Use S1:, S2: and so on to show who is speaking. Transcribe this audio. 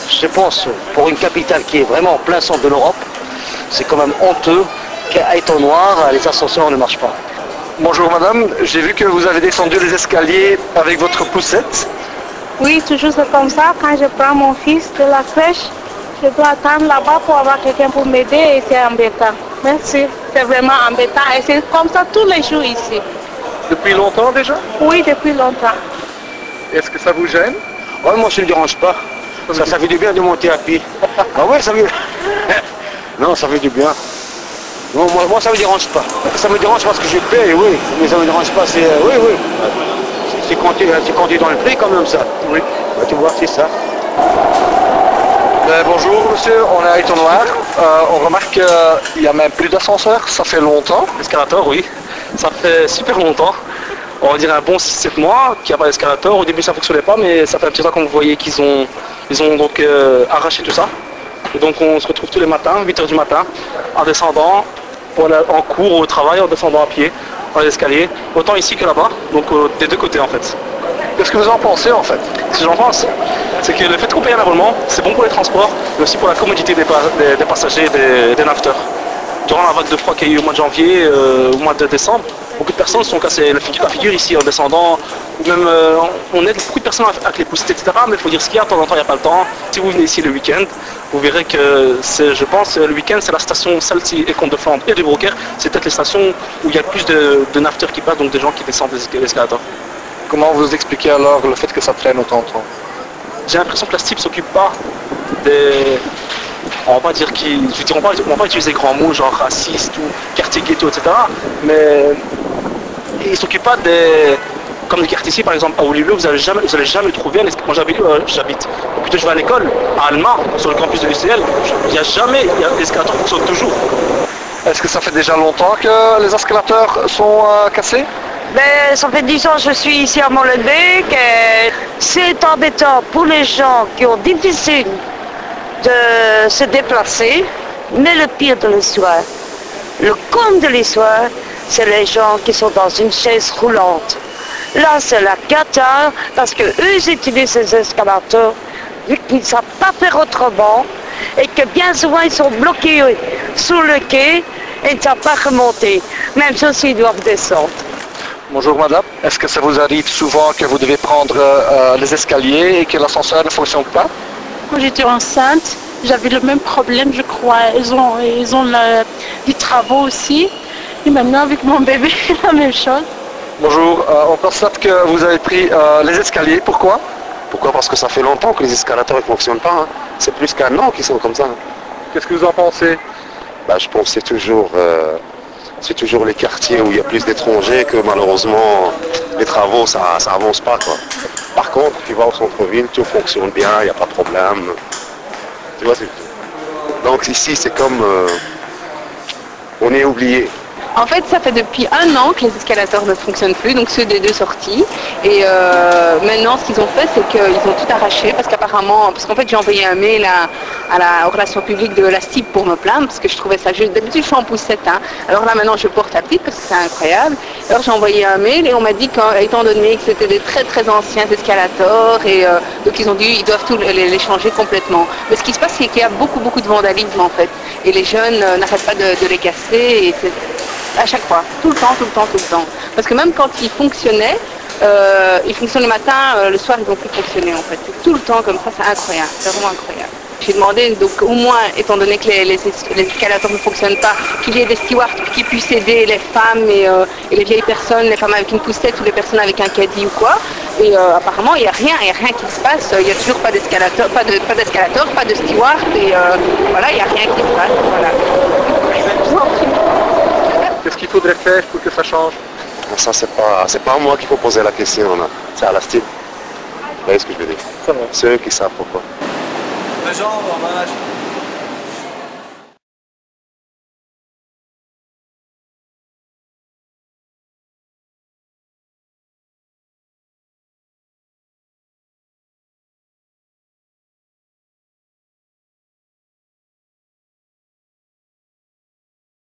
S1: Je pense, pour une capitale qui est vraiment en plein centre de l'Europe, c'est quand même honteux qu'à Étang-Noir, les ascenseurs ne marchent pas.
S2: Bonjour madame, j'ai vu que vous avez descendu les escaliers avec votre poussette.
S3: Oui, toujours c'est comme ça. Quand je prends mon fils de la crèche, je dois attendre là-bas pour avoir quelqu'un pour m'aider et c'est embêtant. Merci, c'est vraiment embêtant et c'est comme ça tous les jours ici.
S2: Depuis longtemps déjà?
S3: Oui, depuis longtemps.
S2: Est-ce que ça vous gêne?
S1: Ouais, moi ça ne me dérange pas. Ça fait du bien de monter à pied. Ah ouais, ça veut... Non, ça fait du bien. Non, moi ça me dérange pas. Ça me dérange parce que je paye, oui. Mais ça me dérange pas, c'est... oui, oui. C'est compté dans le prix quand même ça.
S2: Oui.
S1: Bah, tu vois, c'est ça.
S2: Bonjour monsieur, on est à Étang-Noir. On remarque qu'il n'y a même plus d'ascenseur, ça fait longtemps.
S4: L'escalator, oui. Ça fait super longtemps. On va dire un bon 6-7 mois qu'il n'y a pas d'escalator. Au début ça ne fonctionnait pas, mais ça fait un petit temps qu'on voyait qu'ils ont donc arraché tout ça. Et donc on se retrouve tous les matins, 8h du matin, en descendant, en cours au travail, en descendant à pied, dans les escaliers, autant ici que là-bas, donc des deux côtés en fait.
S2: Qu'est-ce que vous en pensez en fait?
S4: Ce que j'en pense, c'est que le fait qu'on paye un abonnement, c'est bon pour les transports, mais aussi pour la commodité des passagers et des naveteurs. Durant la vague de froid qu'il y a eu au mois de janvier, au mois de décembre, beaucoup de personnes se sont cassées la figure ici en descendant, ou même on aide beaucoup de personnes avec les poussettes, etc. Mais il faut dire ce qu'il y a, de temps en temps il n'y a pas le temps. Si vous venez ici le week-end, vous verrez que je pense, le week-end c'est la station Salty et Comte de Flandre et du Broker, c'est peut-être les stations où il y a plus de naveteurs qui passent, donc des gens qui descendent des escalators.
S2: Comment vous expliquez alors le fait que ça traîne autant de temps?
S4: J'ai l'impression que la STIP ne s'occupe pas des... On va pas dire on va pas utiliser grands mots genre raciste ou quartier ghetto, etc. Mais ils ne s'occupent pas des... Comme des quartiers ici, par exemple, à Olivier, vous n'allez jamais trouver un escalator. Moi j'habite, plutôt je vais à l'école, à Alma, sur le campus de l'UCL, il n'y a jamais, l'escalator fonctionne toujours.
S2: Est-ce que ça fait déjà longtemps que les escalators sont cassés?
S5: Ben, ça fait 10 ans que je suis ici à Molenbeek et c'est embêtant pour les gens qui ont difficile de se déplacer, mais le pire de l'histoire, le comble de l'histoire, c'est les gens qui sont dans une chaise roulante. Là, c'est la cata parce que eux ils utilisent ces escalators vu qu'ils ne savent pas faire autrement et que bien souvent ils sont bloqués sous le quai et ne savent pas remonter, même s'ils doivent descendre.
S2: Bonjour madame, est-ce que ça vous arrive souvent que vous devez prendre les escaliers et que l'ascenseur ne fonctionne pas?
S3: Quand j'étais enceinte, j'avais le même problème, je crois. Ils ont des travaux aussi. Et maintenant, avec mon bébé, la même chose.
S2: Bonjour, on constate que vous avez pris les escaliers, pourquoi?
S1: Pourquoi? Parce que ça fait longtemps que les escalators ne fonctionnent pas. Hein. C'est plus qu'1 an qu'ils sont comme ça. Hein.
S2: Qu'est-ce que vous en pensez?
S1: Bah, je pense que c'est toujours les quartiers où il y a plus d'étrangers que malheureusement les travaux ça avance pas quoi. Par contre, tu vas au centre-ville, tout fonctionne bien, il n'y a pas de problème. Tu vois, c'est tout. Donc ici c'est comme on est oublié.
S6: En fait, ça fait depuis 1 an que les escalators ne fonctionnent plus, donc ceux des deux sorties. Et maintenant, ce qu'ils ont fait, c'est qu'ils ont tout arraché, parce qu'en fait, j'ai envoyé un mail aux relations publiques de la STIP pour me plaindre, parce que je trouvais ça juste. D'habitude, je suis en poussette, hein. Alors là, maintenant, je porte la petite, parce que c'est incroyable. Alors, j'ai envoyé un mail et on m'a dit qu'étant donné que c'était des très très anciens escalators, et donc ils ont dit ils doivent tout les changer complètement. Mais ce qui se passe, c'est qu'il y a beaucoup de vandalisme, en fait. Et les jeunes n'arrêtent pas de les casser. Et à chaque fois, tout le temps. Parce que même quand ils fonctionnaient, ils fonctionnent le matin, le soir ils vont plus fonctionner en fait. C'est tout le temps comme ça, c'est incroyable, c'est vraiment incroyable. J'ai demandé, donc au moins, étant donné que les escalators ne fonctionnent pas, qu'il y ait des stewards qui puissent aider les femmes et les vieilles personnes, les femmes avec une poussette ou les personnes avec un caddie ou quoi. Et apparemment, il n'y a rien qui se passe, il n'y a toujours pas d'escalator, pas de steward, et voilà, il n'y a rien qui se passe, voilà.
S2: Qu'est-ce qu'il faudrait faire pour que ça change?
S1: Ça c'est pas à moi qu'il faut poser la question là. C'est à la STIP. Vous voyez ce que je veux dire? C'est eux qui savent pourquoi.
S7: Les gens, dommage.